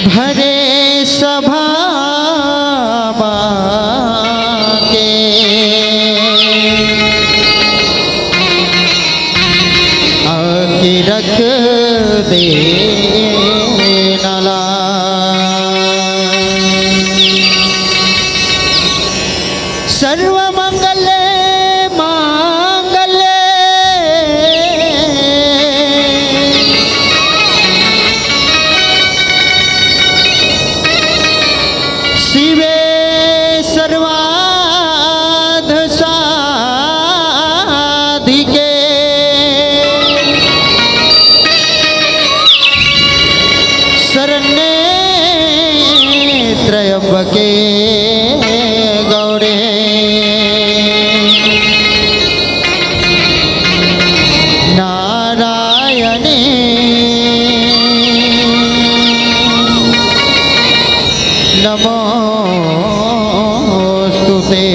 भरे सभा के आके रख दे नाला सर्व मंगल शिवे सर्वार्थ साधिके शरण्ये त्र्यंबके गौरे नारायणे नमोस्तुते।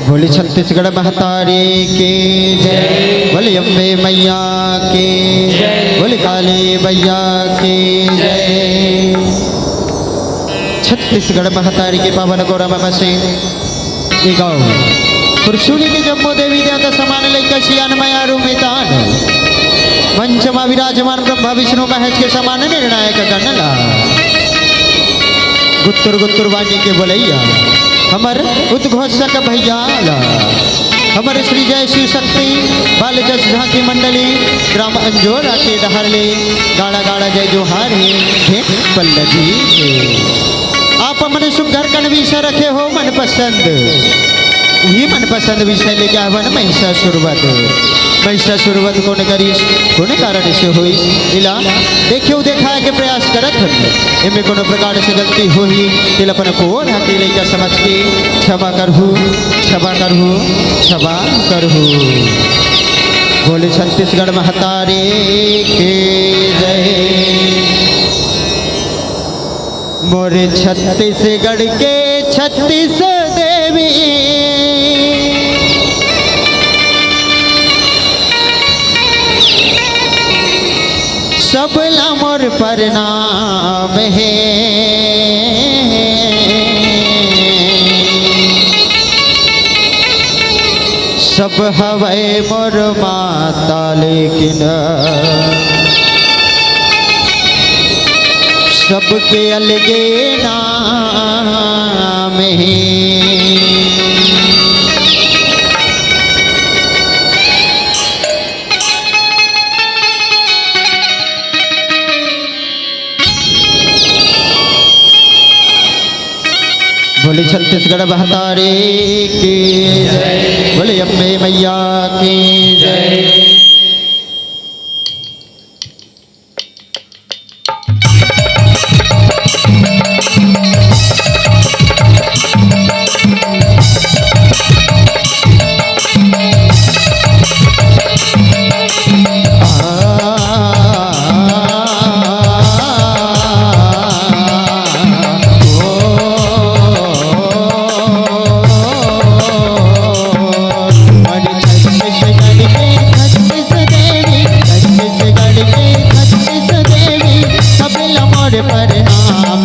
बोली छत्तीसगढ़ महतारी की जय, बोली अम्बे मैया की जय, बोली काली मैया की जय। छत्तीसगढ़ महतारी के पावन गौरा बाबा से गाँव पुरुषोली के जम्मो देवी देवता समान लेकर सियान माया रूमितान पंचमा विराजमान ब्रह्मा विष्णु महेश के समान निर्णायक गणला गुत्तुर गुत्तुर वाणी के बोलैया हमर उद्घोषक भैया हमर श्री जय शिव शक्ति बाल जस झांकी मंडली ग्राम अंजोरा के डहरले गाड़ा गाड़ा जय जोहार है भेंट पल्लवी आप मन सुंदर कण विषय रखे हो मन पसंद वही मनपसंद विषय लेके आवन महिषासुरवध कौन करीस कौन कारण से हुई इला देखियो देखा के प्रयास करत इनमें कोनो प्रकार से गलती हुई तिल अपन को ढाके लेकर समझ के क्षमा करहु क्षमा करहु क्षमा करहु। बोले छत्तीसगढ़ महतारी के जय। मोरे छत्तीसगढ़ के 36 देवी सबला मोर प्रणाम है। सब हवै मोर माता लेकिन सबके अलगे नाम है। बोले छत्तीसगढ़ महतारी की जय, बोले अम्बे मैया की जय। परिणाम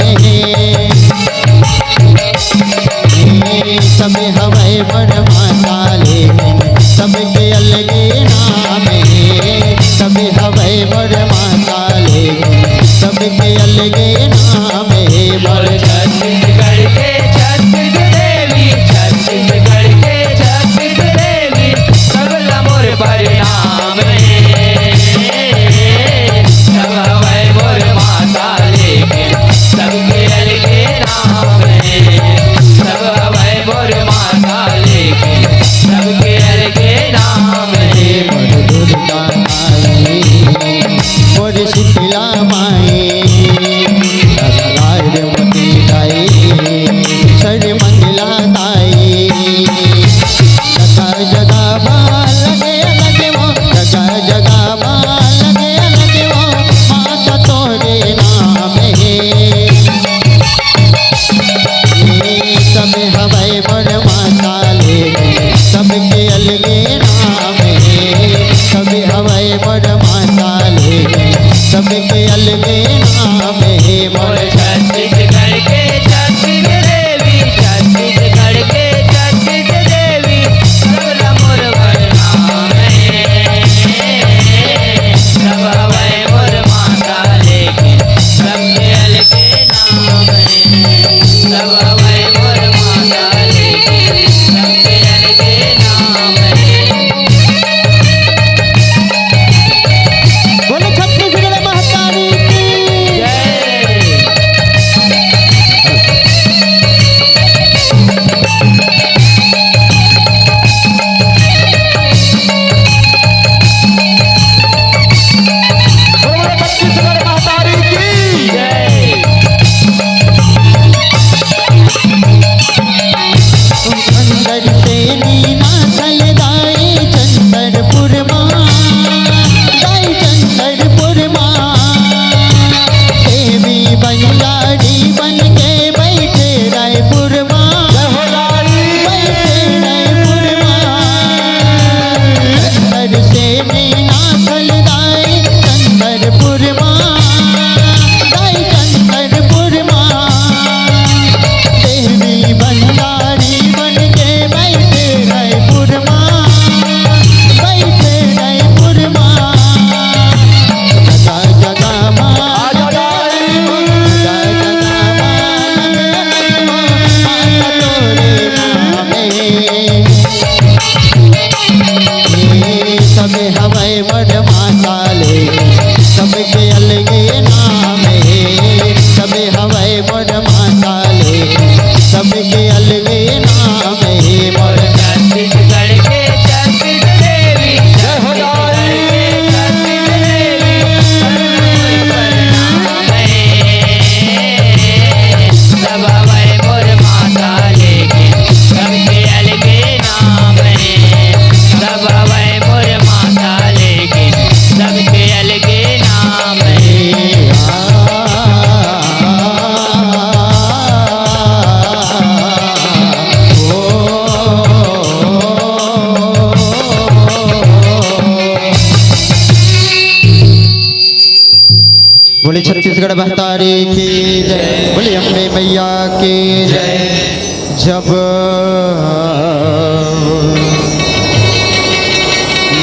सब हवाई बड़ माता लेकिन सबके अलगे नाम सब हवाई बड़ माता लेकिन सबके अलगे नाम बड़ छत्तीसगढ़ के छत्तीस देवी, छत्तीसगढ़ के छत्तीस देवी, सबला मोर परिणाम सब हवै मोर माता लेकिन सबके अलगे नाम सब हवै मोर माता लेकिन सबके अलगे नाम बड़ दुर्गा माई बड़ शीतला माई मती दाई सर मंगला दाई जगह जगह लगे लगे वो जगह जगह लगे लगे वो माता तोरे नाम सब हवाई बड़ माता लेकिन सबके अलगे नाम सब हवाई बड़ माता लेकिन सबके अलगे नाम मोर छत्तीसगढ़ के छत्तीस देवी, छत्तीसगढ़ के छत्तीस देवी, सबला मोर परिणाम सब हवै मोर माता लेकिन सबके अलगे नाम सब हवै मोर माता लेकिन सबके अलगे नाम बोले छत्तीसगढ़ महतारी की जय। बोले छत्तीसगढ़ महतारी की जय। अंदर से नीना सलदाई चंदरपुर माँ दाई चंदरपुर माँ देवी बंजारी बन के बैठे रायपुर माँ बैठे रायपुर माँ अंदर से नीना सलदाई चंदरपुर माँ दाई चंदरपुर माँ देवी बंजारी बन के बैठे रायपुर माँ बैठे रायपुर माँ जगह जगह माँ जगह जगह माँ तोरे नाम सब हवाई बड़ माता ले सबके अलगे नाम सब हवाई बड़ माता ले सबके अलगे नाम बड़ छत्तीसगढ़ के छत्तीस देवी, छत्तीसगढ़ के छत्तीस देवी, सब हवै मोर माता लेकिन सबके अलगे नाम सब हवै मोर माता लेकिन सबके अलगे नाम बोले छत्तीसगढ़ महतारी की जय बोले अम्बे मैया की जय जब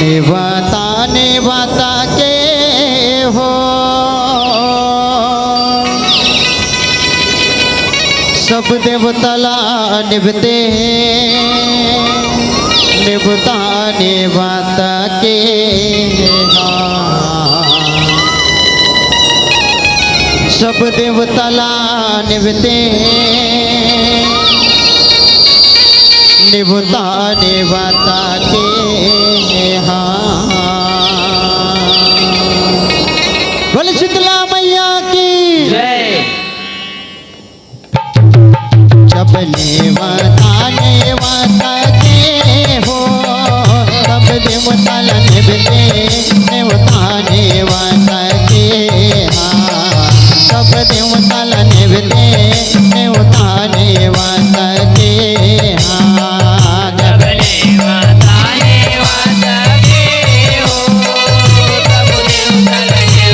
निवाता निवाता के हो सब देवतला निभते निभता निवाता के सब देवतला निभते निभता निवाता के बोले शीतला मैया की जय। जब नेवता नेवता के हो तब देवता निभते नेवता नेवता के सब देवता निभते नेवता नेवता के सबले वाताने वाता के हो, तब देवता लगे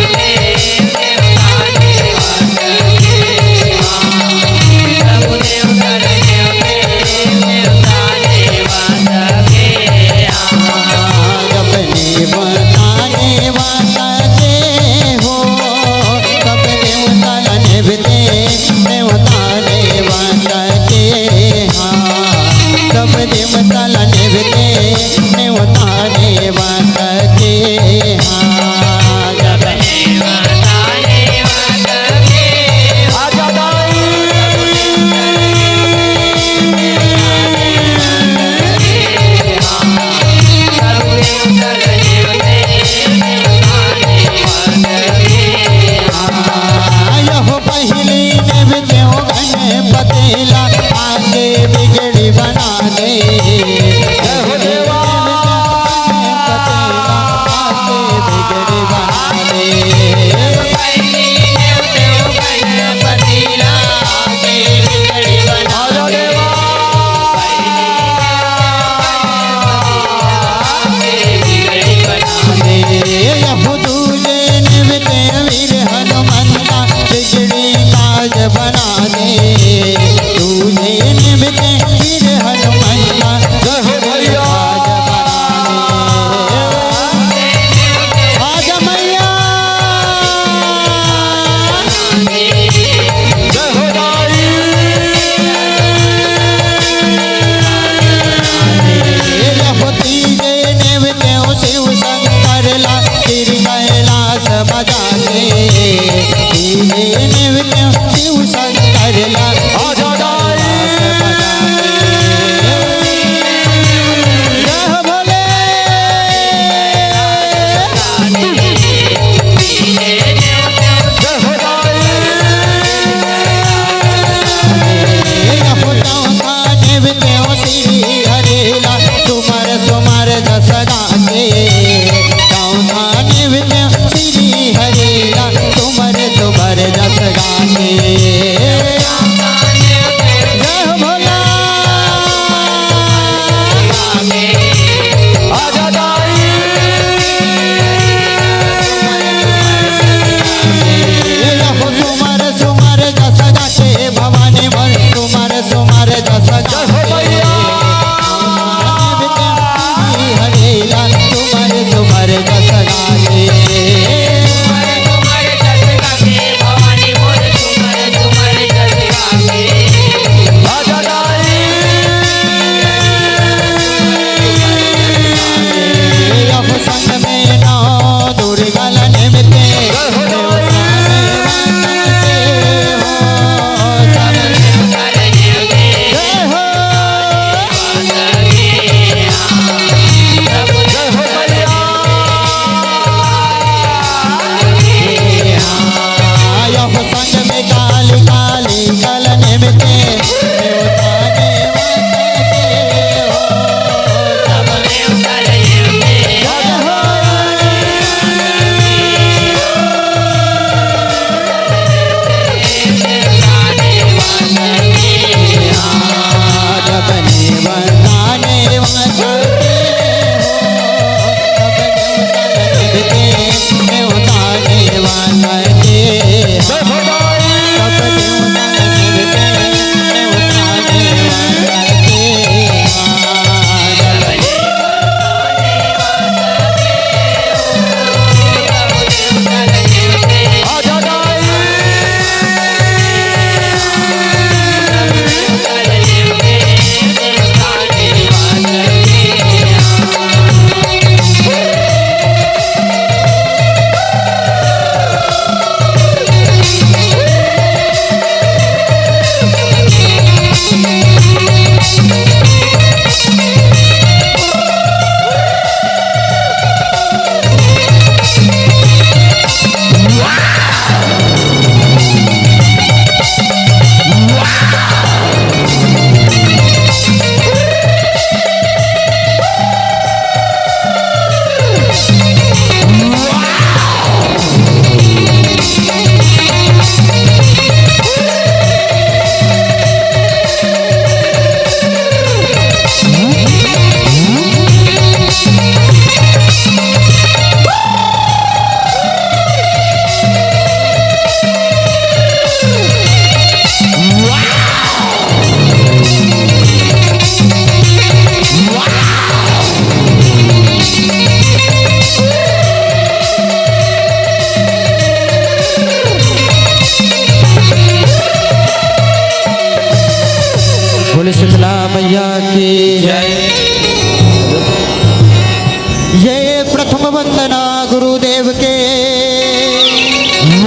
के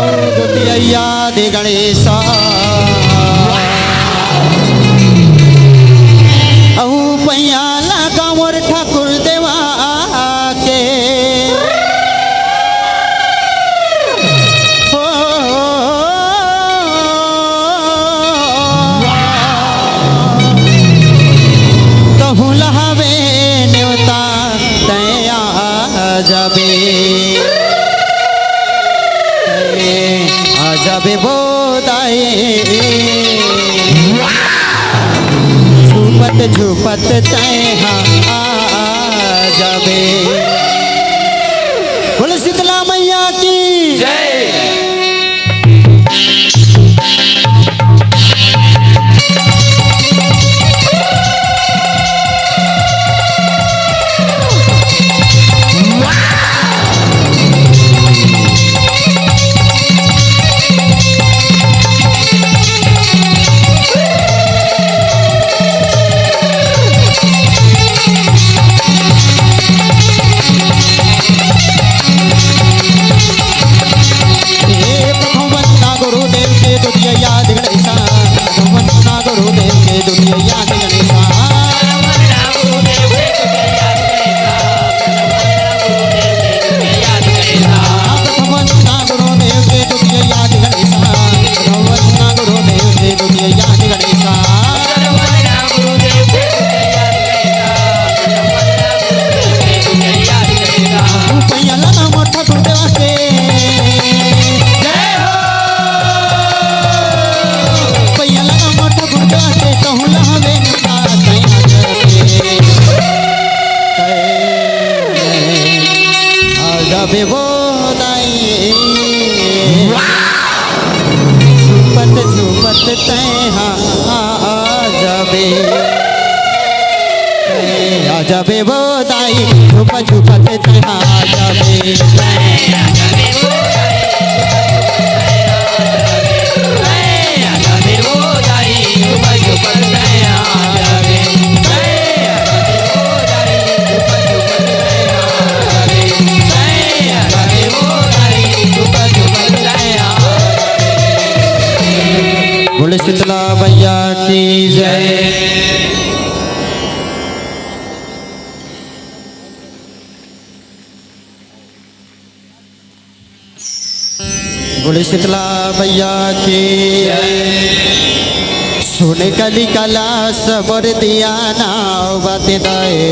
ओ दुतिया दे गणेशा अहू पैयाला कांवर ठाकुर देवा के हो कहूँ लहावे नेवता तया जाबे आ जाबे बोदाए झूपत झूपत तैहा आ जाबे। बोले शीतला मैया की जय। झूपत झूपत तैहा आ जाबे बोदाई झूपत झूपत तैहा आ जाबे। बोले शीतला मैया की जय। बोले शीतला मैया की सोने कली कला सबर दिया ना बातें दाए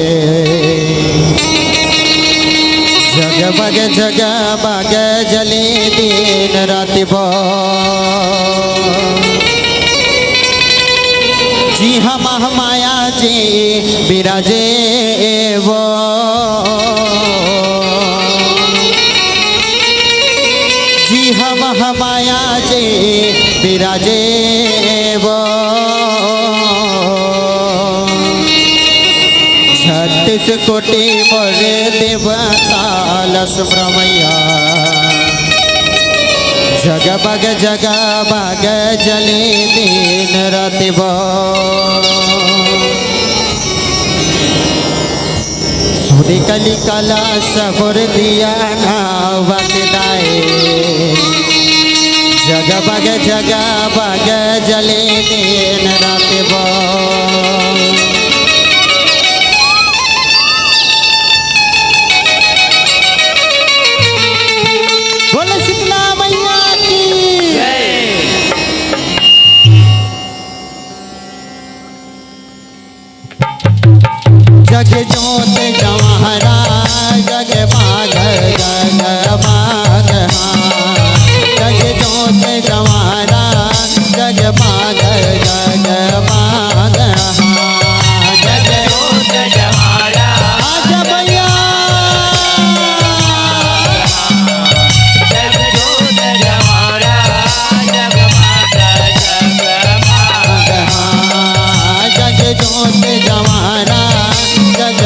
जगमग जले दिन रात जी हम माया जी बिराजे वो जी हम माया जी बिराजे वो छत्तीस कोटि मोर देवता लक्ष्मैया जगमग जले दिन रात सोने कली कला सबर दिया नावत दाए जगमग जले दिन रात बोले शीतला मैया की जग जोत जवाहरा जग माग जग जोत जवाहरा जग माग जग जोत जवाहरा आजा भैया जग जोत जवाहरा जग जग जोत जवाहरा जग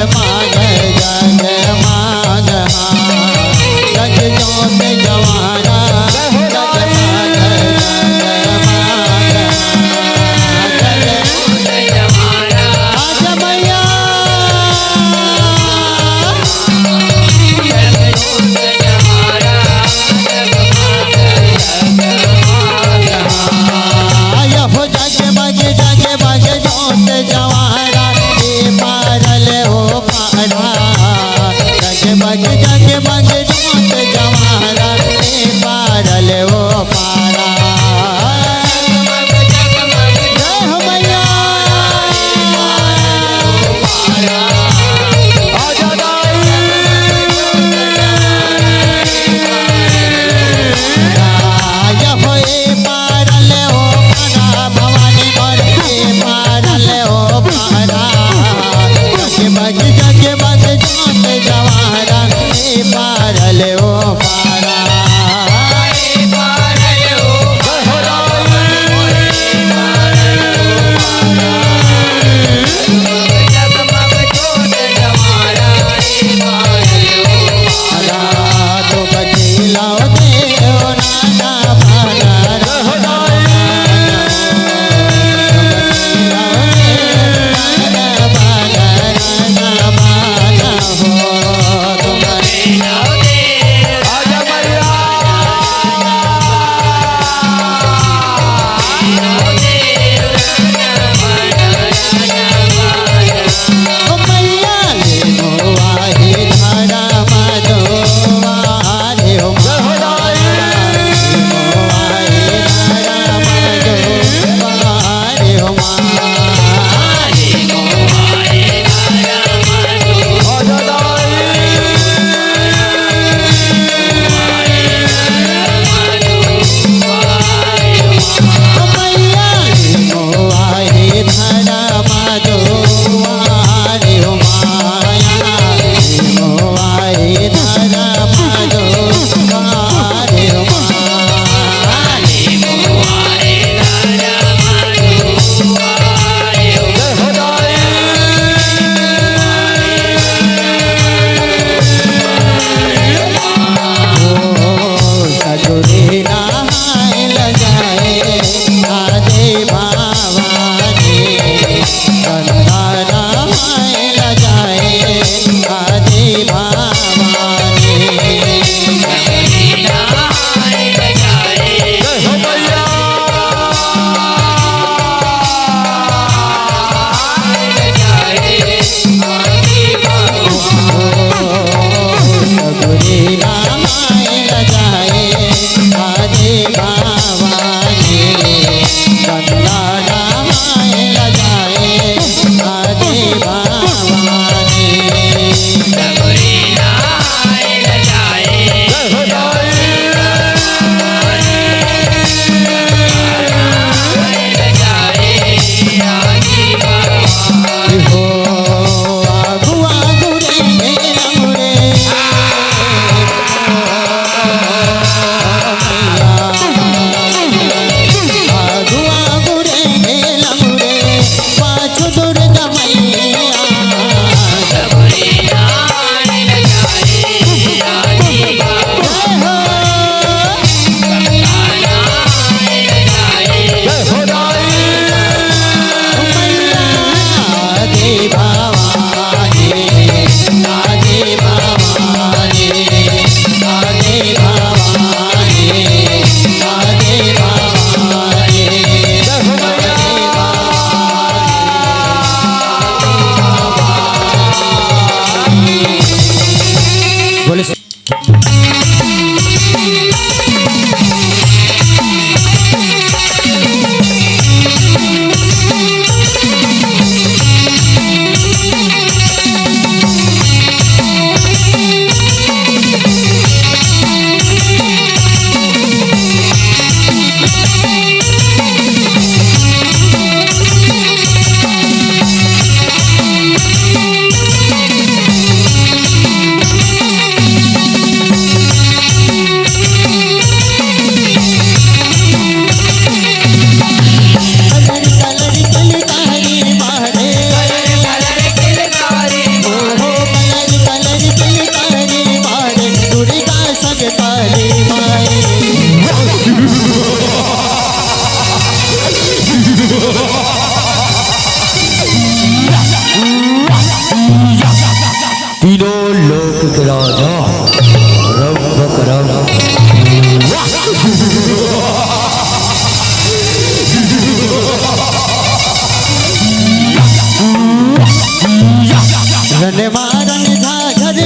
रन मारन झाझर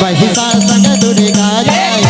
महिषासुर दुर्गा जाए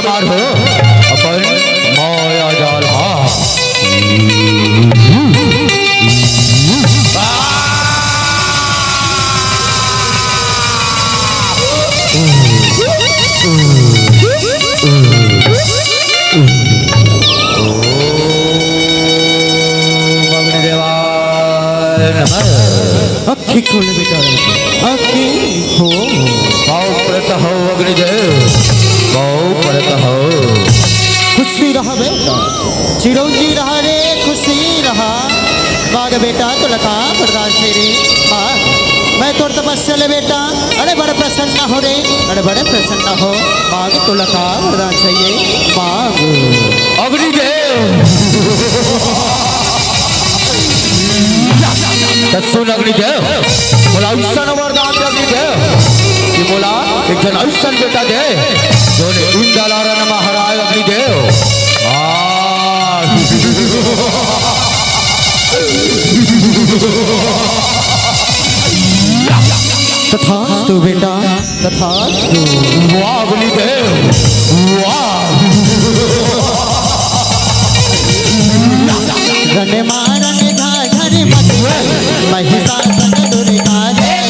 मार हो अपन माया जाल अखी खोल बेटा अखी हो पाओ प्रत हो अग्निदेव पाओ प्रत हो खुशी रहा बेटा चिरंजी रहा रे खुशी रहा बाग बेटा तो लखा प्रदान से रे बाग मैं तोर तपस्या ले बेटा अरे बड़े प्रसन्न हो रे अरे बड़े प्रसन्न हो बाग तो लखा प्रदान चाहिए बाग अग्निदेव सुन अग्निदेव बोला आयुष्मान वरदान दे अग्निदेव कि बोला एक जन आयुष्मान बेटा दे जो ने इंदलारा महाराज अग्निदेव तथास्तु बेटा तथास्तु वाह अग्निदेव वाह रन मारन झाझर महिषासुर दुर्गा जाए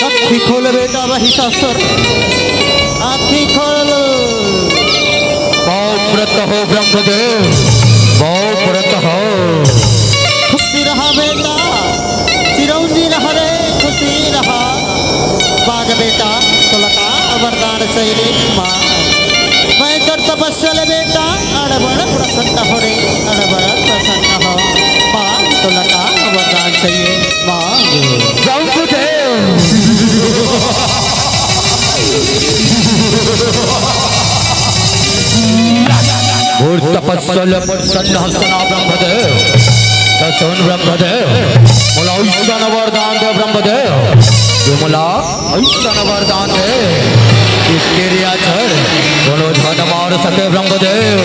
आँखी खोल बेटा महिषासुर आँखी खोल व्रत हो ब्रह्मदेव व्रत हो खुशी रहा बेटा चिरंजी रहा रे खुशी रहा बाग बेटा तो लगा वरदान शैली माँ मैं कर तपस्या ले बेटा अड़बड़ प्रसन्न हो रे अड़बड़ प्रसन्न हो माँ तो लगा वरदान चाहिए माँ तपस्सल प्रसन्न हसना ब्रह्मदेव दर्शन ब्रह्मदेव मोला ऐसा वरदान दे ब्रह्मदेव जो मोला ऐसा वरदान दे कि तेरे आचर दोनों झट मार सके ब्रह्मदेव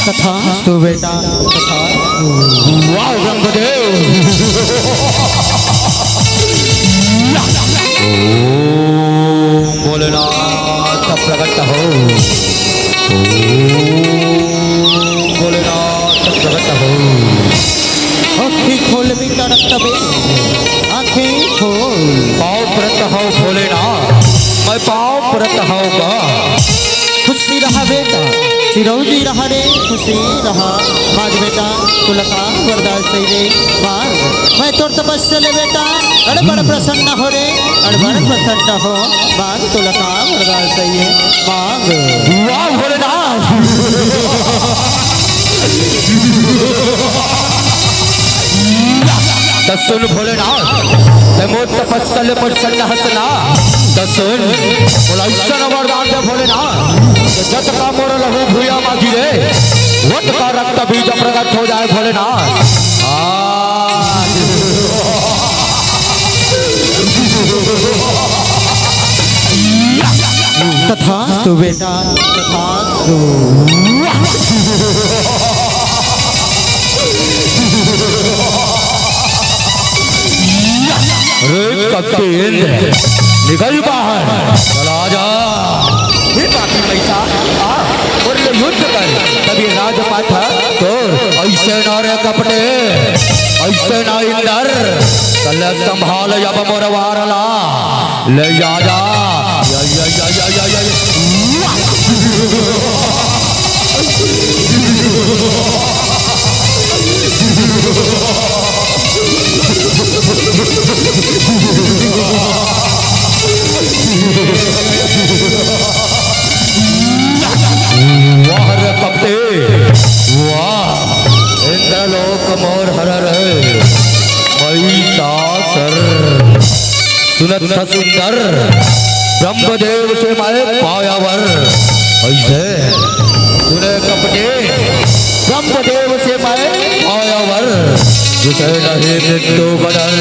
तथास्तु बेटा तथास्तु। वाह ब्रह्मदेव ओम भोलेनाथ प्रकट हो ओम भोलेनाथ प्रकट हो आँखें खोल बेटा रक्त बे आँखें खोल। पाँव प्रत हो भोलेनाथ मैं पाँव प्रत होगा खुशी रहा बेटा चिरौदी रहा रे खुशी रहा। मांग बेटा तुलका वरदान सही रे मांग। मैं तोर तपस्या ले बेटा अड़बड़ प्रसन्न हो रे अड़बड़ प्रसन्न हो। मांग तुलका वरदान सही है मांग। वाह भोलेनाथ दसुन भोलेनाथ तमो तपस्सल प्रसन्न हसना दसुन बोला ऐसा वरदान दे भोलेनाथ जत का मोर लहू भूया मागी रे वट का रक्त बीज प्रकट हो जाए भोलेनाथ तथास्तु बेटा तथास्तु। रे कप्तेंद्र निकल बाहर चला जा ये बाकी पैसा और ले युद्ध कर तभी राजपाट तो ऐसे ना रे कपटे ऐसे ना इंदर कल संभाल जब मोर वारला ले जा जा या या या या या या वाह रे कपटे वाह इंद्रलोक मोर हर रहे महिषासुर सुनत सुंदर ब्रह्मदेव से मैं पायावर ऐसे सुने कपटे ब्रह्मदेव से मैं पायावर जिसे नहीं मृत्यु बदल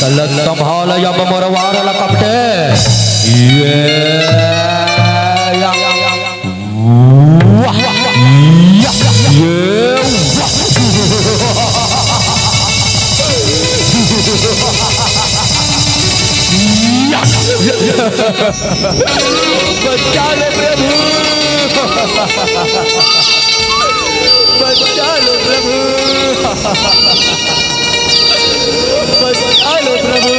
कल संभाल जब मोर वारल कपटे ये बच्चा लो प्रभु बच्चा लो प्रभु बच्चा लो प्रभु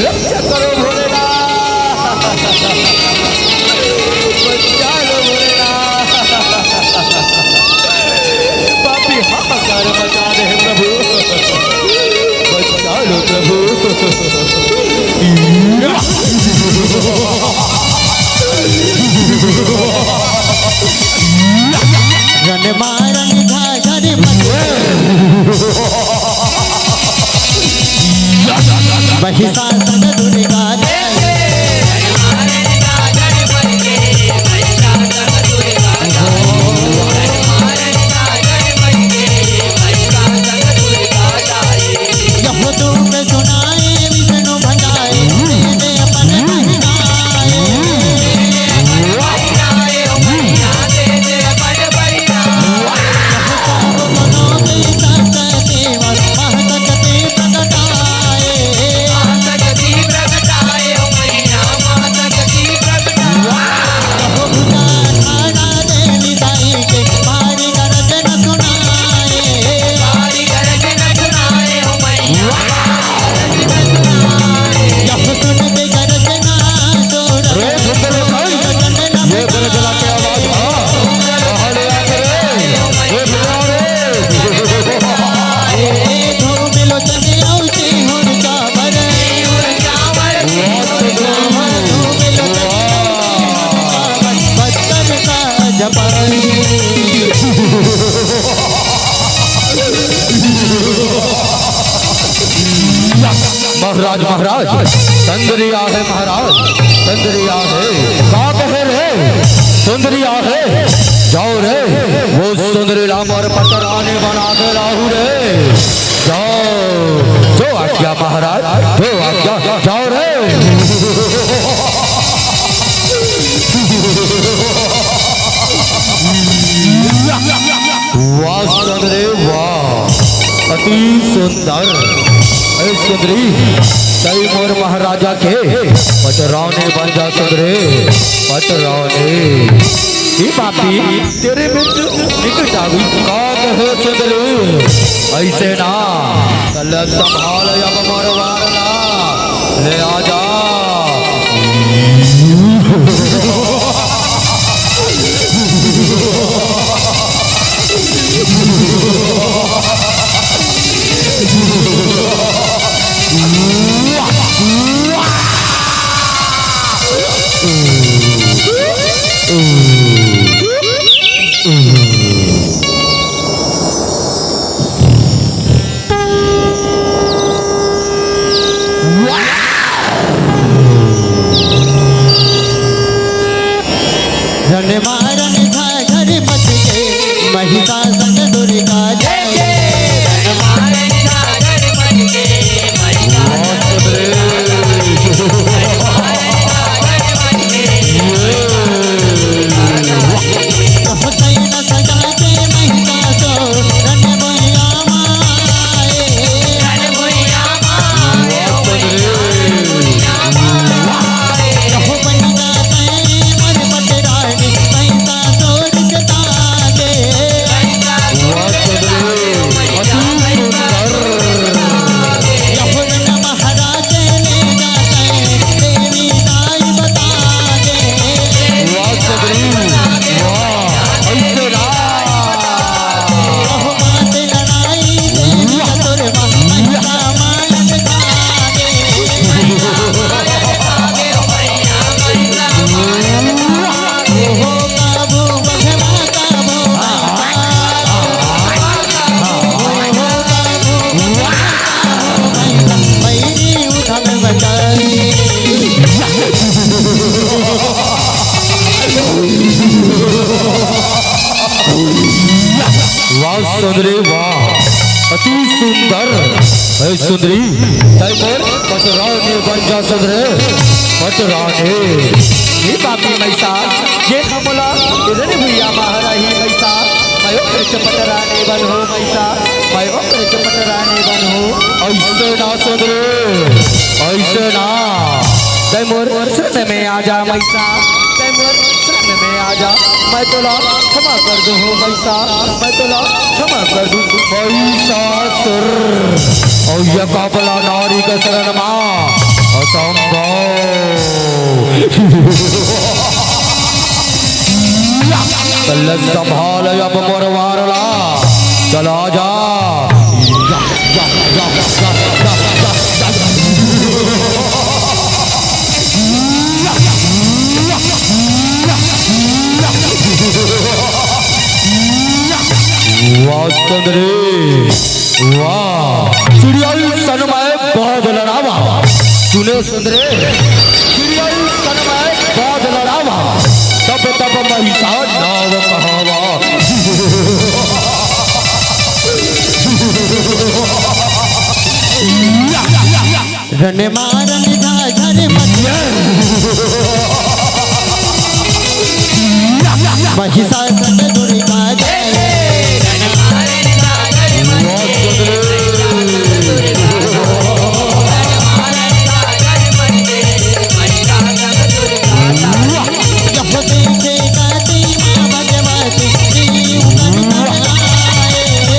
रक्षा करो भोलेनाथ बच्चा लो भोलेनाथ पापी हाहाकार मचा दे प्रभु बच्चा लो प्रभु रन मारन घाघर मत महिषासुर दुर्गा महाराज महाराज सुंदरिया है महाराज सुंदरिया है का कहे रे सुंदरिया है जाओ रे वो सुंदरी राम और पतरानी बना दे राहु रे जाओ जो आज्ञा महाराज जो आज्ञा जाओ रे वाह सुंदरी वाह अति सुंदर सुंदरी तई मोर महाराजा के पटराने बन जा सुंदरे पटराने पापी तेरे मित्र निकट आवी का कहे सुंदरी ऐसे ना कल संभाल अब मोर वारना ले आजा रन मारन था घर मच के महिषासुर दुर्गा जय हुसैन सजा के महिषासुर रन भैया माए हो बन जाते मर पटरानी महिषासुर जता दे यहुरन महाराज ले जाते देवी दाई बता दे हो बात लड़ाई देवी चतुरमा महिषा माया दिखा दे हो काबू बघवा काबू मैरी उठल बचाई वाह सुंदरी वाह अति सुंदर है सुंदरी तय मोर पटरानी बन जा सुंदरे पटरानी ये पापी मैसा ये हमला इधर भैया महाराही मैसा मैं कृष्ण पटरानी बन हो मैसा मैं कृष्ण पटरानी बन हो ऐसे ना सुंदरे ऐसे ना तय मोर शरण में आ जा मैसा तय मोर शरण में आ जा मैं तोला क्षमा कर दूं हो मैसा मैं तोला क्षमा कर दूं महिषासुर और यह काबला नारी का शरण मां असंभव कल संभाल अब मोर वारला चला जा वाह सुंदरी वाह चिड़ियाई सनमाए बहुत लड़ावा सुने सुंदरे चिड़ियाई सनमाए बहुत लड़ावा तब तब महिषा नाव कहावा रन मारन था घर मच महिषासुर दुर्गा जय जब देखे गाती माँ भगवती जीव गण आए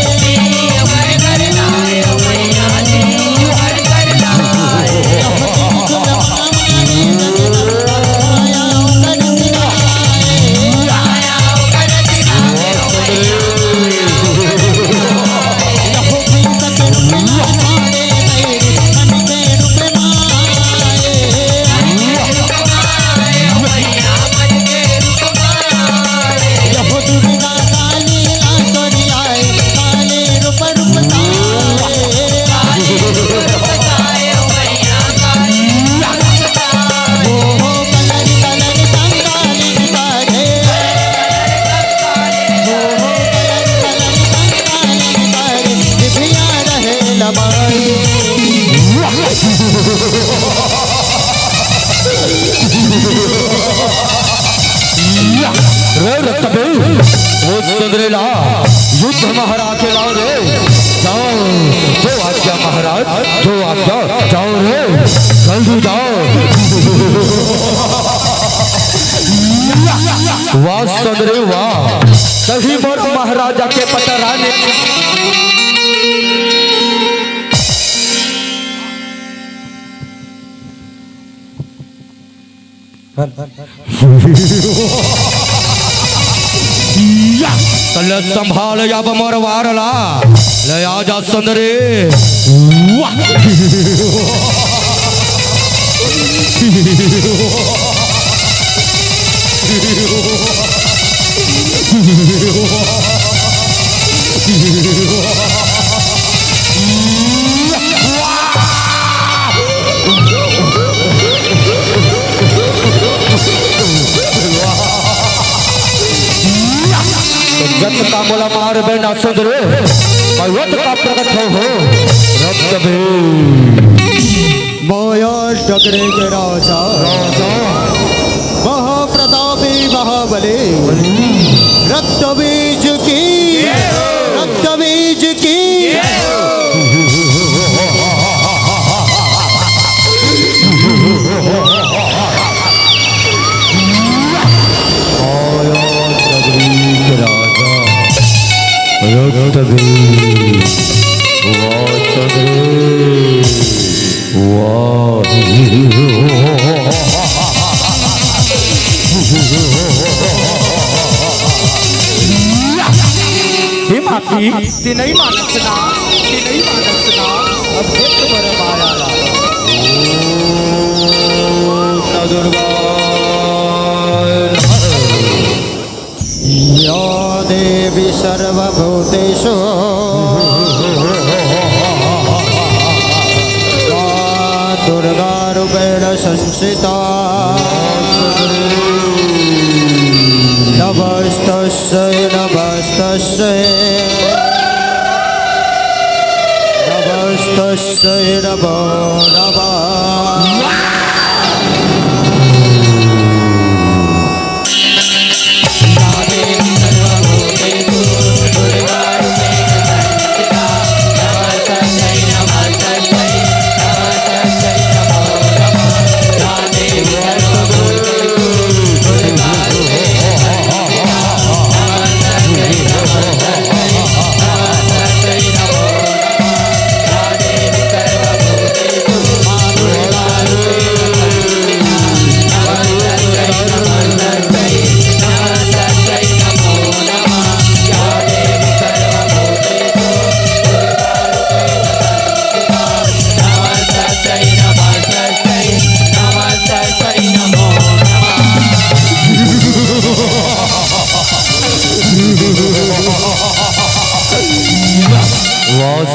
वो सुंदरेला युद्ध महाराज के लाओ रे जाओ जो आज्ञा महाराज जो आज्ञा जाओ रे जल्दी जाओ वाह सुंदरे वाह सही मोर महाराजा के पतरा ने कल संभाल अब मोर वारला ले आजा सुंदरे जत का मोला मार बेना सुंदरे पर्वत का प्रकट हो रक्त भी मोया डगरे के राजा महाप्रतापी महाबली रक्त बीज की ती नहीं मानस ना अब देख तुम्हारे माया ला दुर्गा या देवी सर्वभूतेषु या दुर्गा रूपेण संस्थिता नमस्तस्यै नमो नमः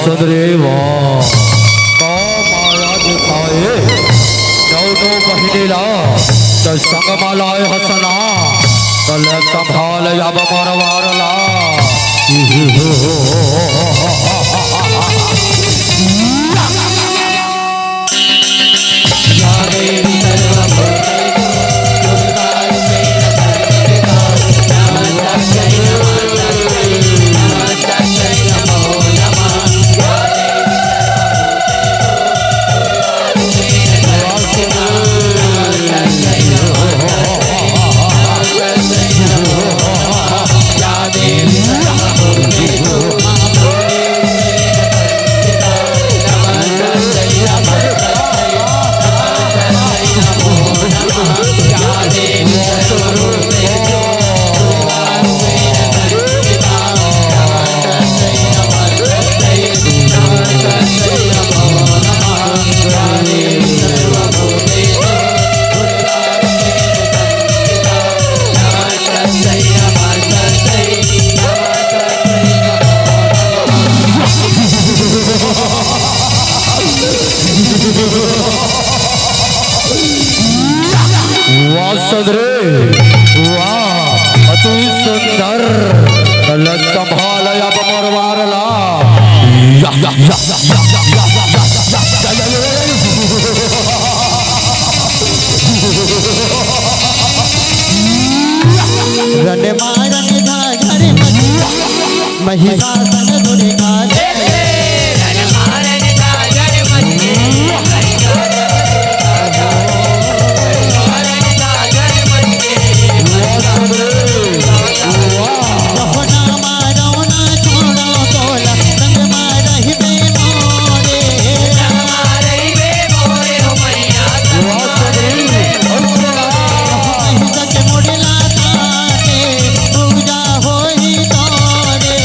सुंदरे वाह का माया दिखाए चौदो बहिनेला तो संग मालाए हसना कल संभाल अब मोर वारला संभाल अब मोर वारला रन मारन घरे महिषासुर दुर्गा जय रणमारन गाजर मचे रणमारन गाजर मचे रहोना मारो ना छोड़ो तोला संग मारहि बे मोरे हमारे वे मोरे हो मैया महिषा के मुड़ला ताके पूजा होई तोरे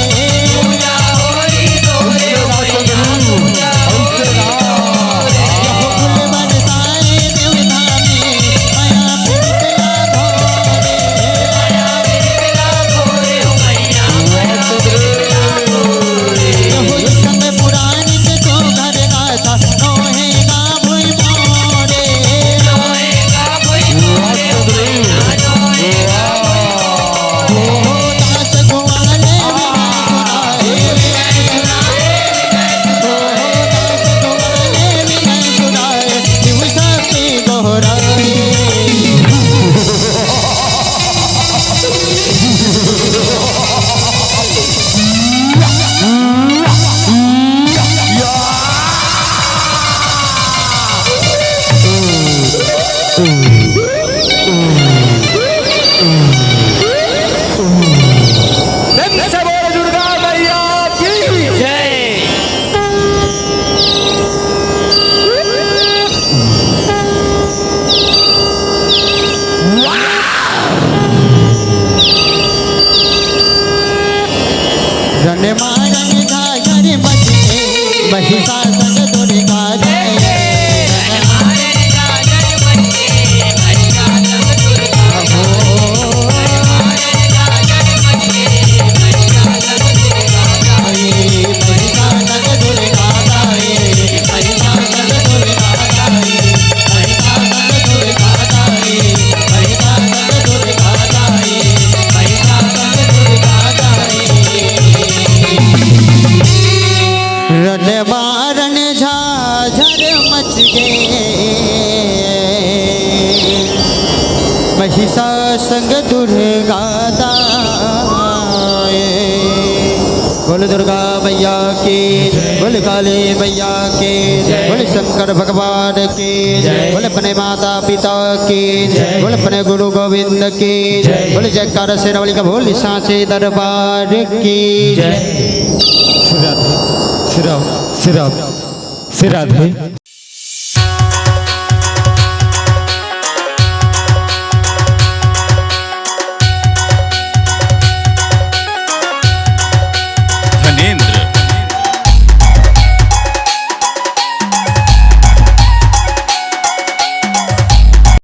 पूजा होई तोरे हो मैया पूजा फूल बरसाए देवता में माया पिरतला भोरे माया बिरला भोरे हो मैया माया बिरला भोरे यहो संग पुरानी के तो घर गाता रोहेगा भुई मोरे रोएगा कोई मोरे हो मैया रोएगा ओ दास गोवाले विनय सुनाए ओ दास गोवाले विनय सुनाए शिव शक्ति गोहराए प्रेम से बोलो दुर्गा मैया की जय रण मारन गाजर मचके महिषासुर दुर्गा जय रणमारन गाजर मचे महिषासुर दुर्गा रणमारन गाजर मचे महिषासुर दुर्गा महिषासुर दुर्गा गाए महिषासुर दुर्गा गाए महिषासुर दुर्गा गाए महिषासुर दुर्गा गाए महिषासुर दुर्गा गाए रण मारन झाझर मच गए महिषा संग दुर्गा दाए बोल दुर्गा मैया की बोल काली मैया की बोल शंकर भगवान की बोल अपने माता पिता की बोल अपने गुरु गोविंद की बोल जयकार शेरावली का बोल सांचे दरबार की श्री राधे श्री राधे